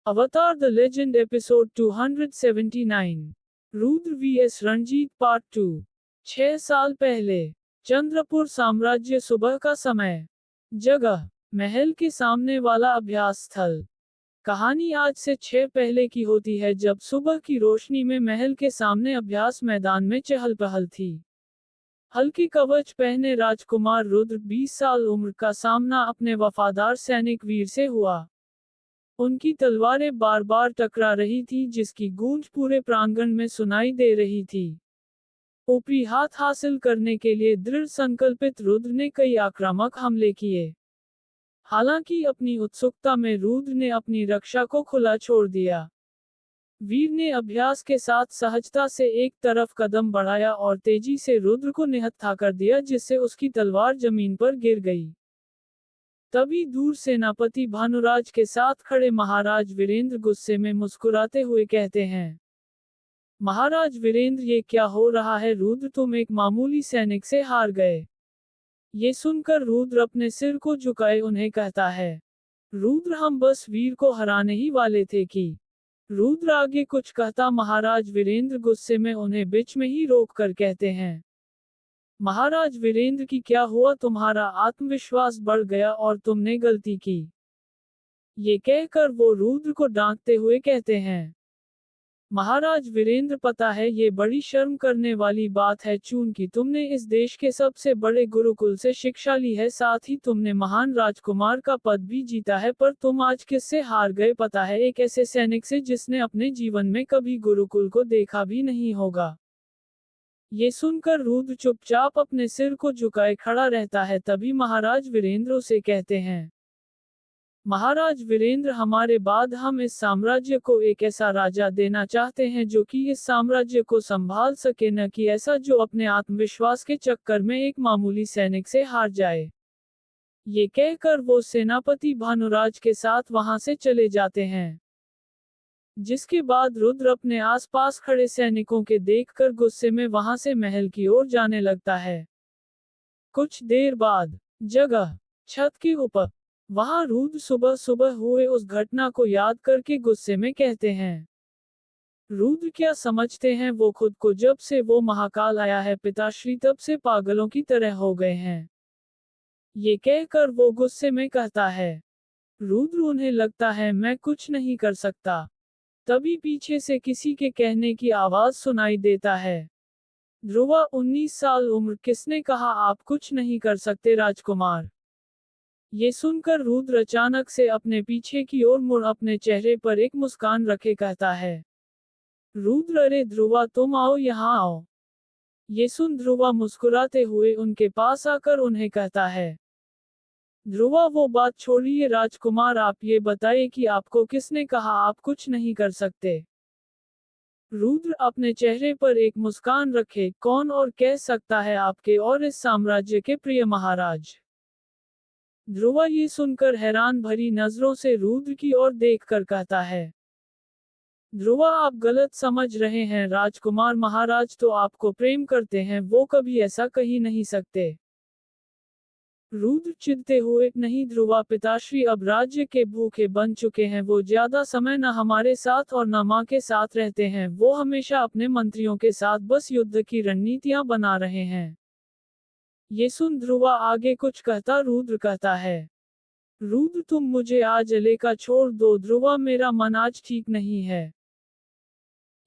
अवतार the legend episode 279 Rudra vs Ranjit part 2। 6 साल पहले चंद्रपुर साम्राज्य। सुबह का समय, जगह महल के सामने वाला अभ्यास स्थल। कहानी आज से 6 पहले की होती है जब सुबह की रोशनी में महल के सामने अभ्यास मैदान में चहल पहल थी। हल्की कवच पहने राजकुमार रुद्र 20 साल उम्र का सामना अपने वफादार सैनिक वीर से हुआ। उनकी तलवारें बार बार टकरा रही थी जिसकी गूंज पूरे प्रांगण में सुनाई दे रही थी। ऊपरी हाथ हासिल करने के लिए दृढ़ संकल्पित रुद्र ने कई आक्रामक हमले किए। हालांकि अपनी उत्सुकता में रुद्र ने अपनी रक्षा को खुला छोड़ दिया। वीर ने अभ्यास के साथ सहजता से एक तरफ कदम बढ़ाया और तेजी से रुद्र को निहत्था कर दिया जिससे उसकी तलवार जमीन पर गिर गई। तभी दूर सेनापति भानुराज के साथ खड़े महाराज वीरेंद्र गुस्से में मुस्कुराते हुए कहते हैं, महाराज वीरेंद्र, ये क्या हो रहा है? रुद्र, तुम एक मामूली सैनिक से हार गए। ये सुनकर रुद्र अपने सिर को झुकाए उन्हें कहता है, रुद्र, हम बस वीर को हराने ही वाले थे कि। रुद्र आगे कुछ कहता महाराज वीरेंद्र गुस्से में उन्हें बीच में ही रोक कर कहते हैं, महाराज वीरेंद्र की क्या हुआ? तुम्हारा आत्मविश्वास बढ़ गया और तुमने गलती की। ये कहकर वो रुद्र को डांटते हुए कहते हैं, महाराज वीरेंद्र, पता है ये बड़ी शर्म करने वाली बात है चूंकि तुमने इस देश के सबसे बड़े गुरुकुल से शिक्षा ली है, साथ ही तुमने महान राजकुमार का पद भी जीता है, पर तुम आज किससे हार गए पता है? एक ऐसे सैनिक से जिसने अपने जीवन में कभी गुरुकुल को देखा भी नहीं होगा। ये सुनकर रुद्र चुपचाप अपने सिर को झुकाए खड़ा रहता है। तभी महाराज वीरेंद्र उसे कहते हैं, महाराज वीरेंद्र, हमारे बाद हम इस साम्राज्य को एक ऐसा राजा देना चाहते हैं जो कि इस साम्राज्य को संभाल सके, न कि ऐसा जो अपने आत्मविश्वास के चक्कर में एक मामूली सैनिक से हार जाए। ये कहकर वो सेनापति भानुराज के साथ वहां से चले जाते हैं। जिसके बाद रुद्र अपने आसपास खड़े सैनिकों के देखकर गुस्से में वहां से महल की ओर जाने लगता है। कुछ देर बाद जगह छत के ऊपर, वहां रुद्र सुबह सुबह हुए उस घटना को याद करके गुस्से में कहते हैं, रुद्र, क्या समझते हैं वो खुद को? जब से वो महाकाल आया है पिताश्री, तब से पागलों की तरह हो गए हैं। ये कहकर वो गुस्से में कहता है, रुद्र, उन्हें लगता है मैं कुछ नहीं कर सकता। तभी पीछे से किसी के कहने की आवाज सुनाई देता है, ध्रुवा, 19 साल उम्र, किसने कहा आप कुछ नहीं कर सकते राजकुमार? ये सुनकर रुद्र अचानक से अपने पीछे की ओर मुड़ अपने चेहरे पर एक मुस्कान रखे कहता है, रुद्र, अरे ध्रुवा, तुम आओ, यहाँ आओ। ये सुन ध्रुवा मुस्कुराते हुए उनके पास आकर उन्हें कहता है, ध्रुवा, वो बात छोड़िए राजकुमार, आप ये बताइए कि आपको किसने कहा आप कुछ नहीं कर सकते? रुद्र अपने चेहरे पर एक मुस्कान रखे, कौन और कह सकता है आपके और इस साम्राज्य के प्रिय महाराज? ध्रुवा ये सुनकर हैरान भरी नजरों से रुद्र की ओर देखकर कहता है, ध्रुवा, आप गलत समझ रहे हैं, राजकुमार महाराज तो आपको प्रेम करते हैं, वो कभी ऐसा कही नहीं सकते। रुद्र चिढ़ते हुए, नहीं ध्रुवा पिताश्री, अब राज्य के भूखे बन चुके हैं, वो ज्यादा समय न हमारे साथ और न माँ के साथ रहते हैं, वो हमेशा अपने मंत्रियों के साथ बस युद्ध की रणनीतियां बना रहे हैं। ये सुन ध्रुवा आगे कुछ कहता रुद्र कहता है, रुद्र, तुम मुझे आज अलेका छोड़ दो, ध्रुवा, मेरा मन आज ठीक नहीं है।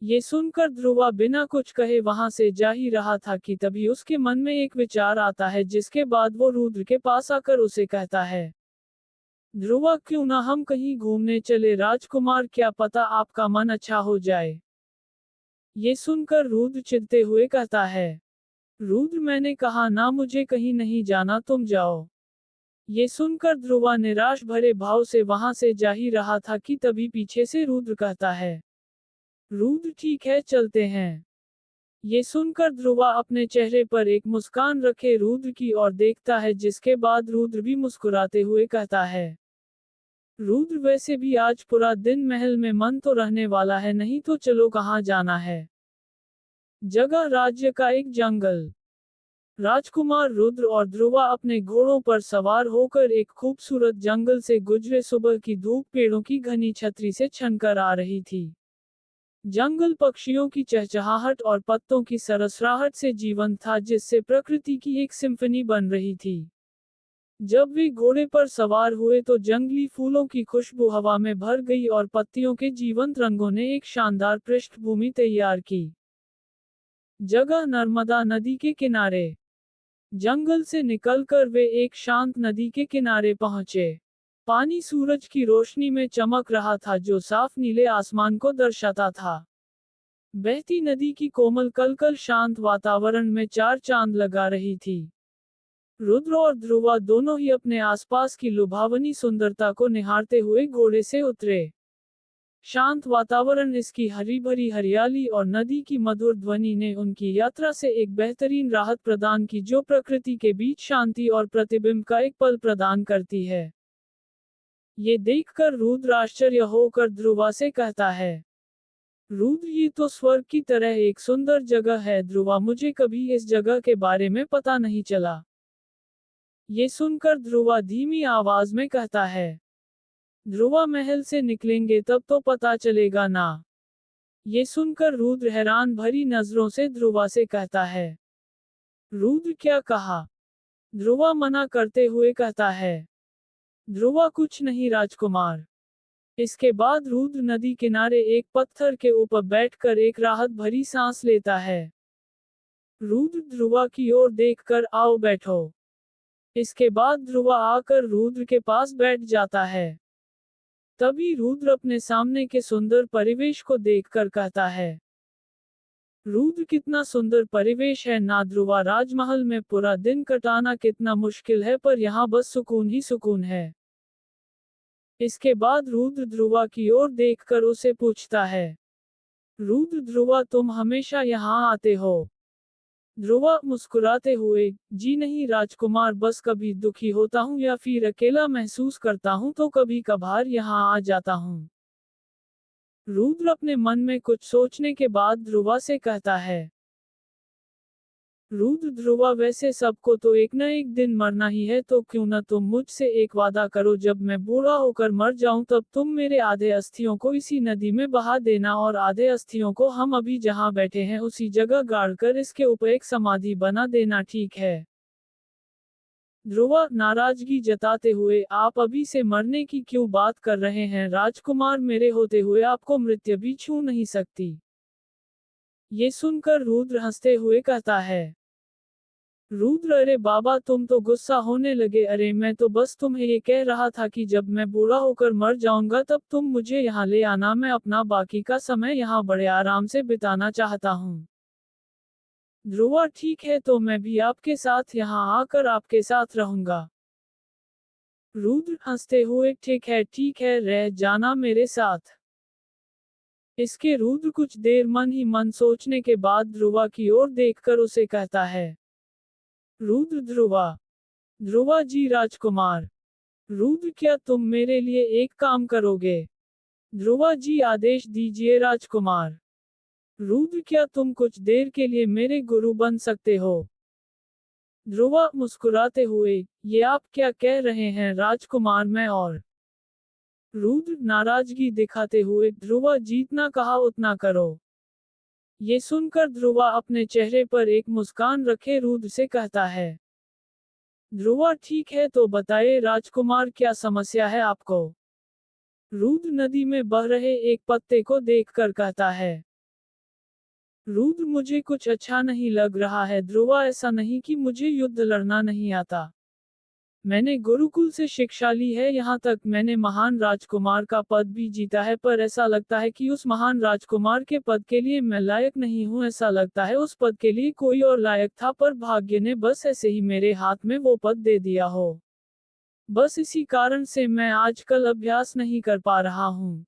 ये सुनकर ध्रुवा बिना कुछ कहे वहां से जा ही रहा था कि तभी उसके मन में एक विचार आता है, जिसके बाद वो रुद्र के पास आकर उसे कहता है, ध्रुवा, क्यों ना हम कहीं घूमने चले राजकुमार, क्या पता आपका मन अच्छा हो जाए। ये सुनकर रुद्र चिढ़ते हुए कहता है, रुद्र, मैंने कहा ना, मुझे कहीं नहीं जाना, तुम जाओ। ये सुनकर ध्रुवा निराश भरे भाव से वहां से जा ही रहा था कि तभी पीछे से रुद्र कहता है, रुद्र, ठीक है, चलते हैं। ये सुनकर ध्रुवा अपने चेहरे पर एक मुस्कान रखे रुद्र की ओर देखता है, जिसके बाद रुद्र भी मुस्कुराते हुए कहता है, रुद्र, वैसे भी आज पूरा दिन महल में मन तो रहने वाला है, नहीं तो चलो कहाँ जाना है? जगह राज्य का एक जंगल। राजकुमार रुद्र और ध्रुवा अपने घोड़ों पर सवार होकर एक खूबसूरत जंगल से गुजरे। सुबह की धूप पेड़ों की घनी छतरी से छनकर आ रही थी। जंगल पक्षियों की चहचहाहट और पत्तों की सरसराहट से जीवंत था, जिससे प्रकृति की एक सिम्फनी बन रही थी। जब वे घोड़े पर सवार हुए तो जंगली फूलों की खुशबू हवा में भर गई और पत्तियों के जीवंत रंगों ने एक शानदार पृष्ठभूमि तैयार की। जगह नर्मदा नदी के किनारे। जंगल से निकलकर वे एक शांत नदी के किनारे पहुंचे। पानी सूरज की रोशनी में चमक रहा था, जो साफ नीले आसमान को दर्शाता था। बहती नदी की कोमल कलकल शांत वातावरण में चार चांद लगा रही थी। रुद्र और ध्रुवा दोनों ही अपने आसपास की लुभावनी सुंदरता को निहारते हुए घोड़े से उतरे। शांत वातावरण, इसकी हरी भरी हरियाली और नदी की मधुर ध्वनि ने उनकी यात्रा से एक बेहतरीन राहत प्रदान की, जो प्रकृति के बीच शांति और प्रतिबिंब का एक पल प्रदान करती है। ये देखकर रुद्र आश्चर्य होकर ध्रुवा से कहता है, रुद्र, ये तो स्वर्ग की तरह एक सुंदर जगह है। ध्रुवा, मुझे कभी इस जगह के बारे में पता नहीं चला। ये सुनकर ध्रुवा धीमी आवाज में कहता है, ध्रुवा, महल से निकलेंगे तब तो पता चलेगा ना। ये सुनकर रुद्र हैरान भरी नजरों से ध्रुवा से कहता है, रुद्र, क्या कहा? ध्रुवा मना करते हुए कहता है, ध्रुवा, कुछ नहीं राजकुमार। इसके बाद रुद्र नदी किनारे एक पत्थर के ऊपर बैठकर एक राहत भरी सांस लेता है। रुद्र ध्रुवा की ओर देखकर, आओ बैठो। इसके बाद ध्रुवा आकर रुद्र के पास बैठ जाता है। तभी रुद्र अपने सामने के सुंदर परिवेश को देखकर कहता है, रुद्र, कितना सुंदर परिवेश है ना। ध्रुवा, राजमहल में पूरा दिन कटाना कितना मुश्किल है, पर यहाँ बस सुकून ही सुकून है। इसके बाद रुद्र ध्रुवा की ओर देखकर उसे पूछता है, रुद्र, ध्रुवा, तुम हमेशा यहाँ आते हो? ध्रुवा मुस्कुराते हुए, जी नहीं राजकुमार, बस कभी दुखी होता हूँ या फिर अकेला महसूस करता हूँ तो कभी कभार यहाँ आ जाता हूँ। रुद्र अपने मन में कुछ सोचने के बाद ध्रुवा से कहता है, रुद्र, ध्रुवा, वैसे सबको तो एक न एक दिन मरना ही है, तो क्यों न तुम मुझसे एक वादा करो, जब मैं बूढ़ा होकर मर जाऊं तब तुम मेरे आधे अस्थियों को इसी नदी में बहा देना और आधे अस्थियों को हम अभी जहां बैठे हैं उसी जगह गाड़कर इसके ऊपर एक समाधि बना देना, ठीक है? ध्रुवा नाराजगी जताते हुए, आप अभी से मरने की क्यों बात कर रहे हैं राजकुमार, मेरे होते हुए आपको मृत्यु भी छू नहीं सकती। ये सुनकर रुद्र हंसते हुए कहता है, रुद्र, अरे बाबा, तुम तो गुस्सा होने लगे। अरे मैं तो बस तुम्हें ये कह रहा था कि जब मैं बूढ़ा होकर मर जाऊंगा तब तुम मुझे यहाँ ले आना, मैं अपना बाकी का समय यहाँ बड़े आराम से बिताना चाहता हूँ। ध्रुवा, ठीक है, तो मैं भी आपके साथ यहाँ आकर आपके साथ रहूंगा। रुद्र हंसते हुए, ठीक है, रह जाना मेरे साथ। इसके रुद्र कुछ देर मन ही मन सोचने के बाद ध्रुवा की ओर देखकर उसे कहता है, रुद्र, ध्रुवा। ध्रुवा, जी राजकुमार। रुद्र, क्या तुम मेरे लिए एक काम करोगे? ध्रुवा, जी आदेश दीजिए राजकुमार। रुद्र, क्या तुम कुछ देर के लिए मेरे गुरु बन सकते हो? ध्रुवा मुस्कुराते हुए, ये आप क्या कह रहे हैं राजकुमार, मैं और? रुद्र नाराजगी दिखाते हुए, ध्रुवा, जितना कहा उतना करो। ये सुनकर ध्रुवा अपने चेहरे पर एक मुस्कान रखे रुद्र से कहता है, ध्रुवा, ठीक है, तो बताइए राजकुमार, क्या समस्या है आपको? रुद्र नदी में बह रहे एक पत्ते को देखकर कहता है, रुद्र, मुझे कुछ अच्छा नहीं लग रहा है। ध्रुवा, ऐसा नहीं कि मुझे युद्ध लड़ना नहीं आता। मैंने गुरुकुल से शिक्षा ली है, यहाँ तक मैंने महान राजकुमार का पद भी जीता है, पर ऐसा लगता है कि उस महान राजकुमार के पद के लिए मैं लायक नहीं हूँ। ऐसा लगता है उस पद के लिए कोई और लायक था, पर भाग्य ने बस ऐसे ही मेरे हाथ में वो पद दे दिया हो। बस इसी कारण से मैं आजकल अभ्यास नहीं कर पा रहा हूँ।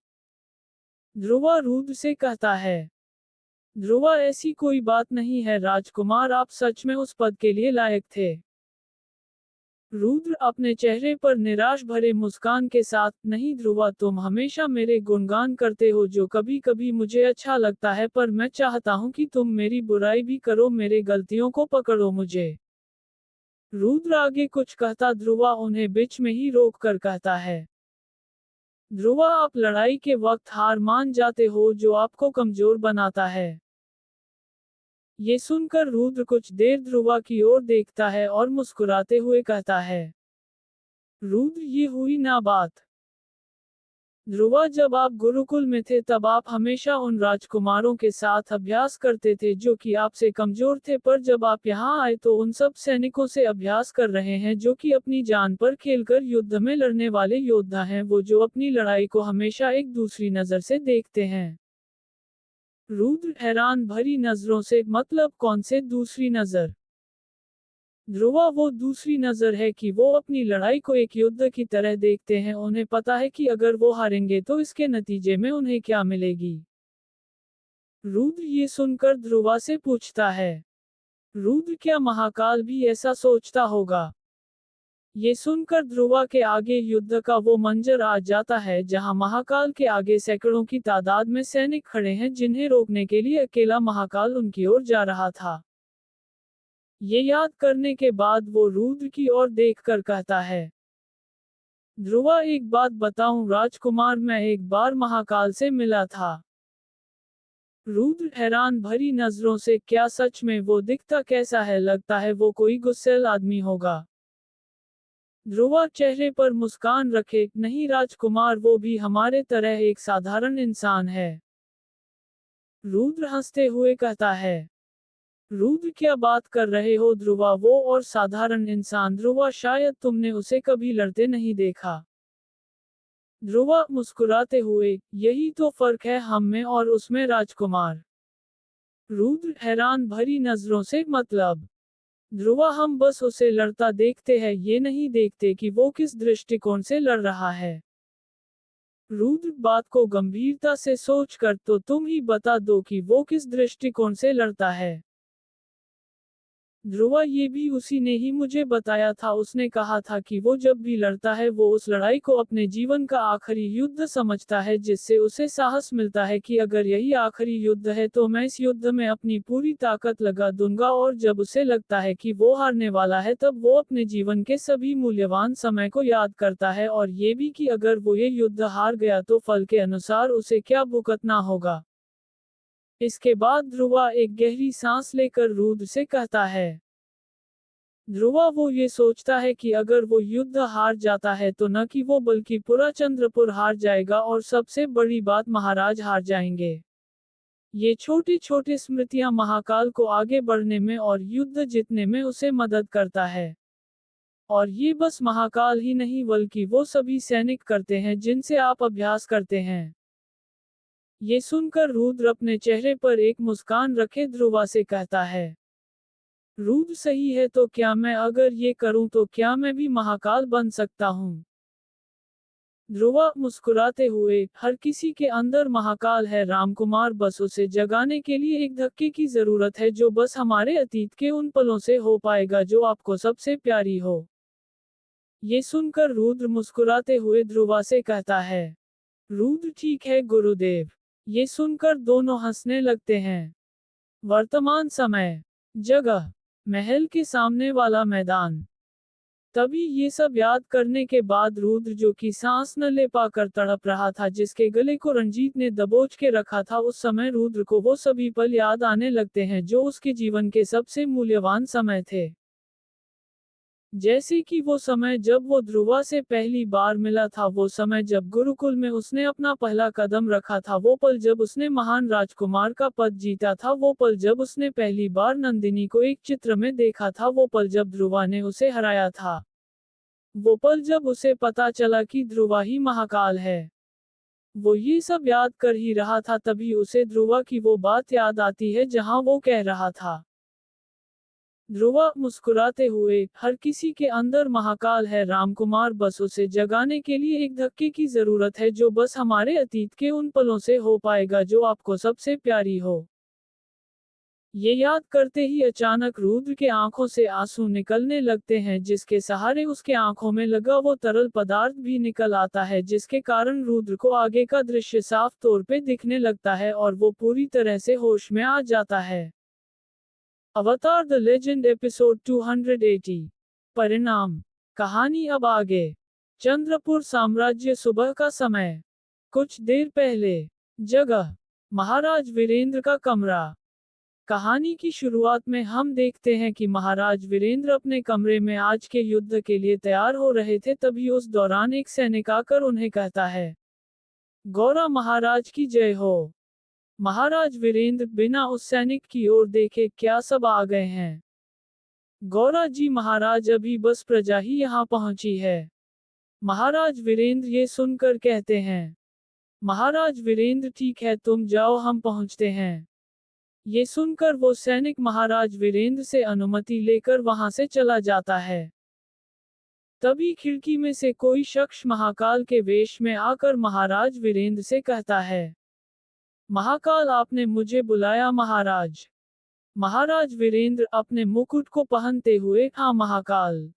ध्रुवा रुद्र से कहता है, ध्रुवा, ऐसी कोई बात नहीं है राजकुमार, आप सच में उस पद के लिए लायक थे। रुद्र अपने चेहरे पर निराश भरे मुस्कान के साथ, नहीं ध्रुवा, तुम हमेशा मेरे गुणगान करते हो, जो कभी कभी मुझे अच्छा लगता है, पर मैं चाहता हूँ कि तुम मेरी बुराई भी करो, मेरे गलतियों को पकड़ो मुझे। रुद्र आगे कुछ कहता ध्रुवा उन्हें बीच में ही रोक कर कहता है, ध्रुवा आप लड़ाई के वक्त हार मान जाते हो जो आपको कमजोर बनाता है। ये सुनकर रुद्र कुछ देर ध्रुवा की ओर देखता है और मुस्कुराते हुए कहता है, रुद्र ये हुई ना बात। ध्रुवा जब आप गुरुकुल में थे तब आप हमेशा उन राजकुमारों के साथ अभ्यास करते थे जो कि आपसे कमजोर थे, पर जब आप यहाँ आए तो उन सब सैनिकों से अभ्यास कर रहे हैं जो कि अपनी जान पर खेलकर युद्ध में लड़ने वाले योद्धा हैं, वो जो अपनी लड़ाई को हमेशा एक दूसरी नजर से देखते हैं। रुद्र हैरान भरी नजरों से, मतलब कौन से दूसरी नजर? ध्रुवा वो दूसरी नजर है कि वो अपनी लड़ाई को एक युद्ध की तरह देखते हैं, उन्हें पता है कि अगर वो हारेंगे तो इसके नतीजे में उन्हें क्या मिलेगी। रुद्र ये सुनकर ध्रुवा से पूछता है, रुद्र क्या महाकाल भी ऐसा सोचता होगा? ये सुनकर ध्रुवा के आगे युद्ध का वो मंजर आ जाता है जहां महाकाल के आगे सैकड़ों की तादाद में सैनिक खड़े हैं जिन्हें रोकने के लिए अकेला महाकाल उनकी ओर जा रहा था। ये याद करने के बाद वो रुद्र की ओर देखकर कहता है, ध्रुवा एक बात बताऊं राजकुमार, मैं एक बार महाकाल से मिला था। रुद्र हैरान भरी नजरों से, क्या सच में? वो दिखता कैसा है? लगता है वो कोई गुस्सैल आदमी होगा। ध्रुवा चेहरे पर मुस्कान रखे, नहीं राजकुमार, वो भी हमारे तरह एक साधारण इंसान है। रुद्र हंसते हुए कहता है, रुद्र क्या बात कर रहे हो ध्रुवा, वो और साधारण इंसान? ध्रुवा शायद तुमने उसे कभी लड़ते नहीं देखा। ध्रुवा मुस्कुराते हुए, यही तो फर्क है हम में और उसमें राजकुमार। रुद्र हैरान भरी नजरों से, मतलब? ध्रुवा हम बस उसे लड़ता देखते हैं, ये नहीं देखते कि वो किस दृष्टिकोण से लड़ रहा है। रुद्र बात को गंभीरता से सोचकर, तो तुम ही बता दो कि वो किस दृष्टिकोण से लड़ता है। ध्रुवा ये भी उसी ने ही मुझे बताया था, उसने कहा था कि वो जब भी लड़ता है वो उस लड़ाई को अपने जीवन का आखिरी युद्ध समझता है, जिससे उसे साहस मिलता है कि अगर यही आखिरी युद्ध है तो मैं इस युद्ध में अपनी पूरी ताकत लगा दूंगा, और जब उसे लगता है कि वो हारने वाला है तब वो अपने जीवन के सभी मूल्यवान समय को याद करता है, और ये भी कि अगर वो ये युद्ध हार गया तो फल के अनुसार उसे क्या भुगतना होगा। इसके बाद ध्रुवा एक गहरी सांस लेकर रुद्र से कहता है, ध्रुवा वो ये सोचता है कि अगर वो युद्ध हार जाता है तो न कि वो बल्कि पूरा चंद्रपुर हार जाएगा, और सबसे बड़ी बात महाराज हार जाएंगे। ये छोटी छोटी स्मृतियां महाकाल को आगे बढ़ने में और युद्ध जीतने में उसे मदद करता है। और ये बस महाकाल ही नहीं बल्कि वो सभी सैनिक करते हैं जिनसे आप अभ्यास करते हैं। ये सुनकर रुद्र अपने चेहरे पर एक मुस्कान रखे ध्रुवा से कहता है, रुद्र सही है, तो क्या मैं अगर ये करूं तो क्या मैं भी महाकाल बन सकता हूं? ध्रुवा मुस्कुराते हुए, हर किसी के अंदर महाकाल है रामकुमार, बस उसे जगाने के लिए एक धक्के की जरूरत है जो बस हमारे अतीत के उन पलों से हो पाएगा जो आपको सबसे प्यारी हो। ये सुनकर रुद्र मुस्कुराते हुए ध्रुवा से कहता है, रुद्र ठीक है गुरुदेव। ये सुनकर दोनों हंसने लगते हैं। वर्तमान समय, जगह, महल के सामने वाला मैदान। तभी ये सब याद करने के बाद रुद्र, जो कि सांस न ले पाकर तड़प रहा था, जिसके गले को रंजीत ने दबोच के रखा था, उस समय रुद्र को वो सभी पल याद आने लगते हैं जो उसके जीवन के सबसे मूल्यवान समय थे। जैसे कि वो समय जब वो ध्रुवा से पहली बार मिला था, वो समय जब गुरुकुल में उसने अपना पहला कदम रखा था, वो पल जब उसने महान राजकुमार का पद जीता था, वो पल जब उसने पहली बार नंदिनी को एक चित्र में देखा था, वो पल जब ध्रुवा ने उसे हराया था, वो पल जब उसे पता चला कि ध्रुवा ही महाकाल है। वो ये सब याद कर ही रहा था, तभी उसे ध्रुवा की वो बात याद आती है जहां वो कह रहा था, ध्रुवा मुस्कुराते हुए, हर किसी के अंदर महाकाल है रामकुमार, बस उसे जगाने के लिए एक धक्के की जरूरत है जो बस हमारे अतीत के उन पलों से हो पाएगा जो आपको सबसे प्यारी हो। ये याद करते ही अचानक रुद्र के आंखों से आंसू निकलने लगते हैं, जिसके सहारे उसके आंखों में लगा वो तरल पदार्थ भी निकल आता है, जिसके कारण रुद्र को आगे का दृश्य साफ तौर पे दिखने लगता है और वो पूरी तरह से होश में आ जाता है। अवतार द लेजेंड एपिसोड 280 परिणाम। कहानी अब आगे। चंद्रपुर साम्राज्य। सुबह का समय। कुछ देर पहले। जगह महाराज वीरेंद्र का कमरा। कहानी की शुरुआत में हम देखते हैं कि महाराज वीरेंद्र अपने कमरे में आज के युद्ध के लिए तैयार हो रहे थे, तभी उस दौरान एक सैनिक आकर उन्हें कहता है, गौरा महाराज की जय हो। महाराज वीरेंद्र बिना उस सैनिक की ओर देखे, क्या सब आ गए हैं? गौरा जी महाराज, अभी बस प्रजा ही यहाँ पहुंची है। महाराज वीरेंद्र ये सुनकर कहते हैं, महाराज वीरेंद्र ठीक है, तुम जाओ, हम पहुंचते हैं। ये सुनकर वो सैनिक महाराज वीरेंद्र से अनुमति लेकर वहां से चला जाता है। तभी खिड़की में से कोई शख्स महाकाल के वेश में आकर महाराज वीरेंद्र से कहता है, महाकाल, आपने मुझे बुलाया? महाराज। महाराज वीरेंद्र अपने मुकुट को पहनते हुए, हाँ महाकाल।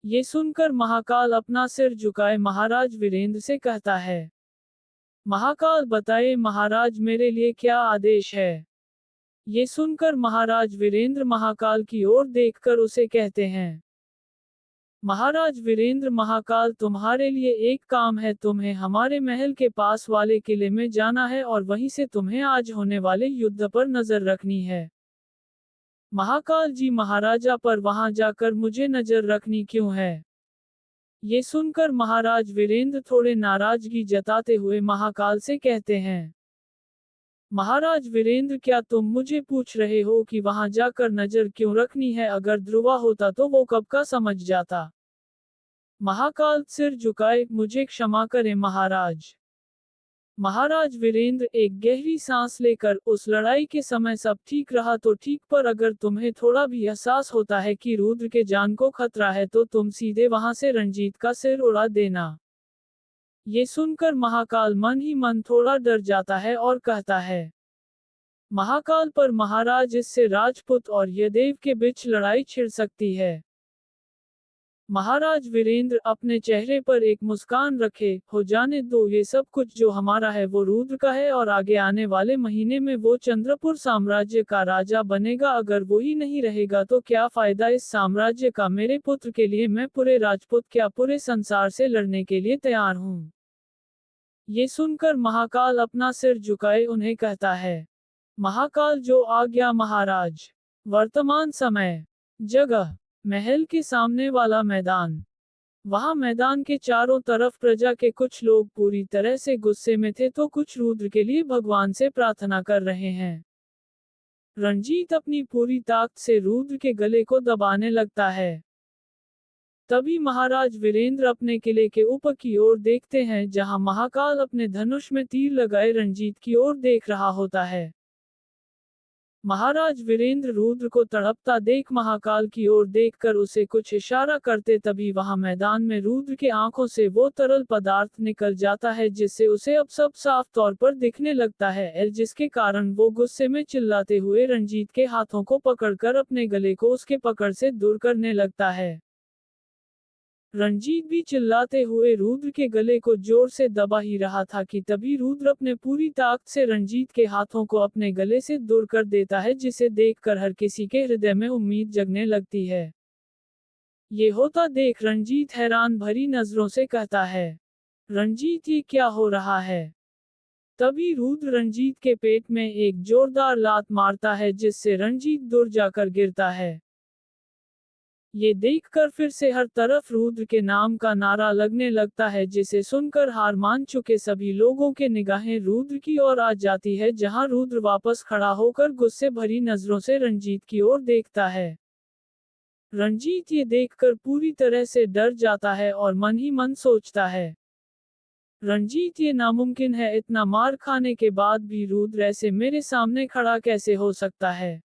ये सुनकर महाकाल अपना सिर झुकाए महाराज वीरेंद्र से कहता है, महाकाल बताइए महाराज, मेरे लिए क्या आदेश है? ये सुनकर महाराज वीरेंद्र महाकाल की ओर देखकर उसे कहते हैं, महाराज वीरेंद्र, महाकाल, तुम्हारे लिए एक काम है, तुम्हें हमारे महल के पास वाले किले में जाना है और वहीं से तुम्हें आज होने वाले युद्ध पर नजर रखनी है। महाकाल जी महाराजा, पर वहां जाकर मुझे नजर रखनी क्यों है? ये सुनकर महाराज वीरेंद्र थोड़े नाराजगी जताते हुए महाकाल से कहते हैं, महाराज वीरेंद्र, क्या तुम मुझे पूछ रहे हो कि वहां जाकर नजर क्यों रखनी है? अगर ध्रुवा होता तो वो कब का समझ जाता। महाकाल सिर झुकाए, मुझे क्षमा करें महाराज। महाराज वीरेंद्र एक गहरी सांस लेकर, उस लड़ाई के समय सब ठीक रहा तो ठीक, पर अगर तुम्हें थोड़ा भी एहसास होता है कि रुद्र के जान को खतरा है तो तुम सीधे वहां से रंजीत का सिर उड़ा देना। ये सुनकर महाकाल मन ही मन थोड़ा डर जाता है और कहता है, महाकाल, पर महाराज, इससे राजपूत और यदेव के बीच लड़ाई छिड़ सकती है। महाराज वीरेंद्र अपने चेहरे पर एक मुस्कान रखे, हो जाने दो, ये सब कुछ जो हमारा है वो रुद्र का है और आगे आने वाले महीने में वो चंद्रपुर साम्राज्य का राजा बनेगा। अगर वो ही नहीं रहेगा तो क्या फायदा इस साम्राज्य का? मेरे पुत्र के लिए मैं पूरे राजपूत क्या पूरे संसार से लड़ने के लिए तैयार हूँ। ये सुनकर महाकाल अपना सिर झुकाए उन्हें कहता है, महाकाल, जो आज्ञा महाराज। वर्तमान समय। जगह महल के सामने वाला मैदान। वहां मैदान के चारों तरफ प्रजा के कुछ लोग पूरी तरह से गुस्से में थे तो कुछ रुद्र के लिए भगवान से प्रार्थना कर रहे हैं। रंजीत अपनी पूरी ताकत से रुद्र के गले को दबाने लगता है। तभी महाराज वीरेंद्र अपने किले के ऊपर की ओर देखते हैं, जहां महाकाल अपने धनुष में तीर लगाए रंजीत की ओर देख रहा होता है। महाराज वीरेंद्र रुद्र को तड़पता देख महाकाल की ओर देखकर उसे कुछ इशारा करते, तभी वहां मैदान में रुद्र के आंखों से वो तरल पदार्थ निकल जाता है जिससे उसे अब सब साफ तौर पर दिखने लगता है, जिसके कारण वो गुस्से में चिल्लाते हुए रंजीत के हाथों को पकड़कर अपने गले को उसके पकड़ से दूर करने लगता है। रंजीत भी चिल्लाते हुए रुद्र के गले को जोर से दबा ही रहा था कि तभी रुद्र अपने पूरी ताकत से रंजीत के हाथों को अपने गले से दूर कर देता है, जिसे देखकर हर किसी के हृदय में उम्मीद जगने लगती है। ये होता देख रंजीत हैरान भरी नजरों से कहता है, रंजीत, ये क्या हो रहा है? तभी रुद्र रंजीत के पेट में एक जोरदार लात मारता है जिससे रंजीत दूर जाकर गिरता है। ये देखकर फिर से हर तरफ रुद्र के नाम का नारा लगने लगता है, जिसे सुनकर हार मान चुके सभी लोगों के निगाहें रुद्र की ओर आ जाती है, जहां रुद्र वापस खड़ा होकर गुस्से भरी नजरों से रंजीत की ओर देखता है। रंजीत ये देखकर पूरी तरह से डर जाता है और मन ही मन सोचता है, रंजीत, ये नामुमकिन है, इतना मार खाने के बाद भी रुद्र ऐसे मेरे सामने खड़ा कैसे हो सकता है?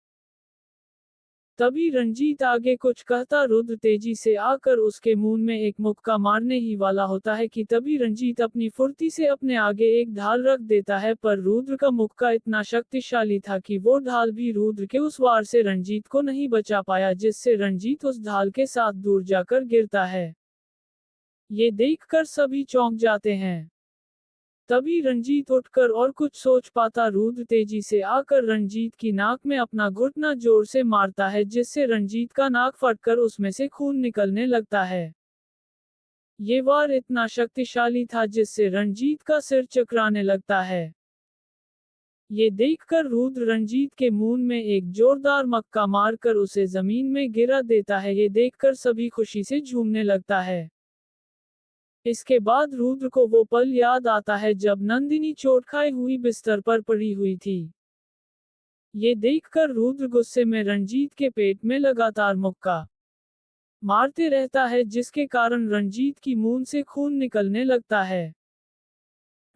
तभी रंजीत आगे कुछ कहता रुद्र तेजी से आकर उसके मुंह में एक मुक्का मारने ही वाला होता है कि तभी रंजीत अपनी फुर्ती से अपने आगे एक ढाल रख देता है, पर रुद्र का मुक्का इतना शक्तिशाली था कि वो ढाल भी रुद्र के उस वार से रंजीत को नहीं बचा पाया, जिससे रंजीत उस ढाल के साथ दूर जाकर गिरता है। ये देखकर सभी चौंक जाते हैं। तभी रंजीत उठकर और कुछ सोच पाता रुद्र तेजी से आकर रंजीत की नाक में अपना घुटना जोर से मारता है, जिससे रंजीत का नाक फटकर उसमें से खून निकलने लगता है। ये वार इतना शक्तिशाली था जिससे रंजीत का सिर चकराने लगता है। ये देखकर रुद्र रंजीत के मुंह में एक जोरदार मक्का मारकर उसे जमीन में गिरा देता है। ये देखकर सभी खुशी से झूमने लगता है। इसके बाद रुद्र को वो पल याद आता है जब नंदिनी चोट खाई हुई बिस्तर पर पड़ी हुई थी। ये देखकर रुद्र गुस्से में रंजीत के पेट में लगातार मुक्का मारते रहता है, जिसके कारण रंजीत की मुंह से खून निकलने लगता है।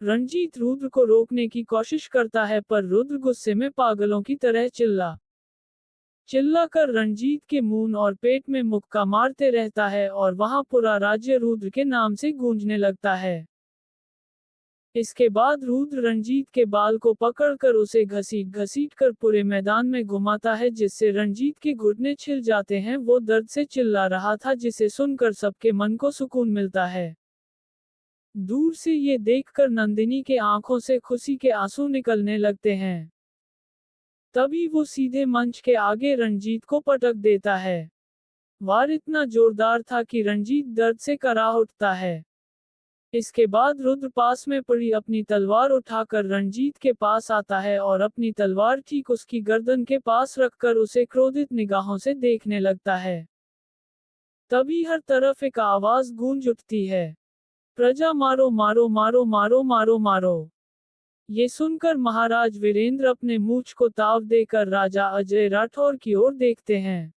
रंजीत रुद्र को रोकने की कोशिश करता है, पर रुद्र गुस्से में पागलों की तरह चिल्लाकर रंजीत के मुंह और पेट में मुक्का मारते रहता है और वहां पूरा राज्य रुद्र के नाम से गूंजने लगता है। इसके बाद रुद्र रंजीत के बाल को पकड़कर उसे घसीट कर पूरे मैदान में घुमाता है, जिससे रंजीत के घुटने छिल जाते हैं। वो दर्द से चिल्ला रहा था, जिसे सुनकर सबके मन को सुकून मिलता है। दूर से ये देखकर नंदिनी के आंखों से खुशी के आंसू निकलने लगते हैं। तभी वो सीधे मंच के आगे रंजीत को पटक देता है। वार इतना जोरदार था कि रंजीत दर्द से कराह उठता है। इसके बाद रुद्र पास में पड़ी अपनी तलवार उठाकर रंजीत के पास आता है और अपनी तलवार ठीक उसकी गर्दन के पास रखकर उसे क्रोधित निगाहों से देखने लगता है। तभी हर तरफ एक आवाज गूंज उठती है, प्रजा मारो मारो मारो मारो मारो मारो। ये सुनकर महाराज वीरेंद्र अपने मूंछ को ताव देकर राजा अजय राठौर की ओर देखते हैं।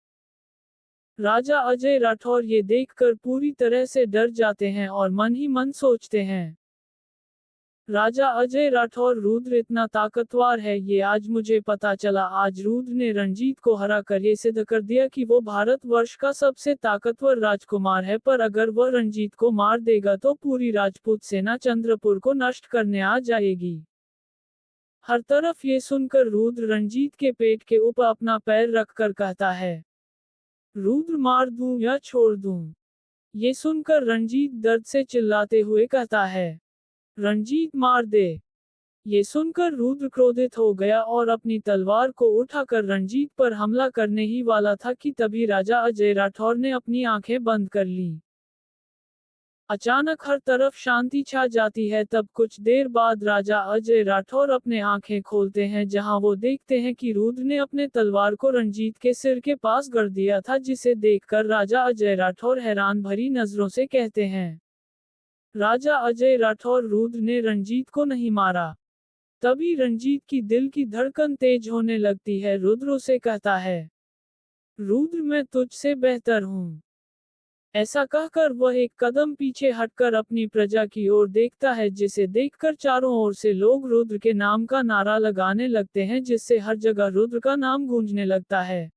राजा अजय राठौर ये देखकर पूरी तरह से डर जाते हैं और मन ही मन सोचते हैं, राजा अजय राठौर, रुद्र इतना ताकतवर है, ये आज मुझे पता चला। आज रुद्र ने रंजीत को हरा कर ये सिद्ध कर दिया कि वो भारतवर्ष का सबसे ताकतवर राजकुमार है। पर अगर वह रंजीत को मार देगा तो पूरी राजपूत सेना चंद्रपुर को नष्ट करने आ जाएगी। हर तरफ ये सुनकर रुद्र रंजीत के पेट के ऊपर अपना पैर रखकर कहता है, रुद्र, मार दूं या छोड़ दूं? ये सुनकर रंजीत दर्द से चिल्लाते हुए कहता है, रंजीत, मार दे। ये सुनकर रुद्र क्रोधित हो गया और अपनी तलवार को उठाकर रंजीत पर हमला करने ही वाला था कि तभी राजा अजय राठौर ने अपनी आंखें बंद कर ली। अचानक हर तरफ शांति छा जाती है। तब कुछ देर बाद राजा अजय राठौर अपने आंखें खोलते हैं, जहां वो देखते हैं कि रुद्र ने अपने तलवार को रंजीत के सिर के पास गड़ दिया था, जिसे देखकर राजा अजय राठौर हैरान भरी नजरों से कहते हैं, राजा अजय राठौर, रुद्र ने रंजीत को नहीं मारा। तभी रंजीत की दिल की धड़कन तेज होने लगती है। रुद्र उसे कहता है, रुद्र, मैं तुझसे बेहतर हूं। ऐसा कहकर वह एक कदम पीछे हटकर अपनी प्रजा की ओर देखता है, जिसे देखकर चारों ओर से लोग रुद्र के नाम का नारा लगाने लगते हैं, जिससे हर जगह रुद्र का नाम गूंजने लगता है।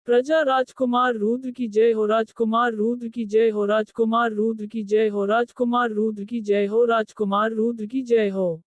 प्रजा, राजकुमार रुद्र की जय हो, राजकुमार रुद्र की जय हो, राजकुमार रुद्र की जय हो, राजकुमार रुद्र की जय हो, राजकुमार रुद्र की जय हो।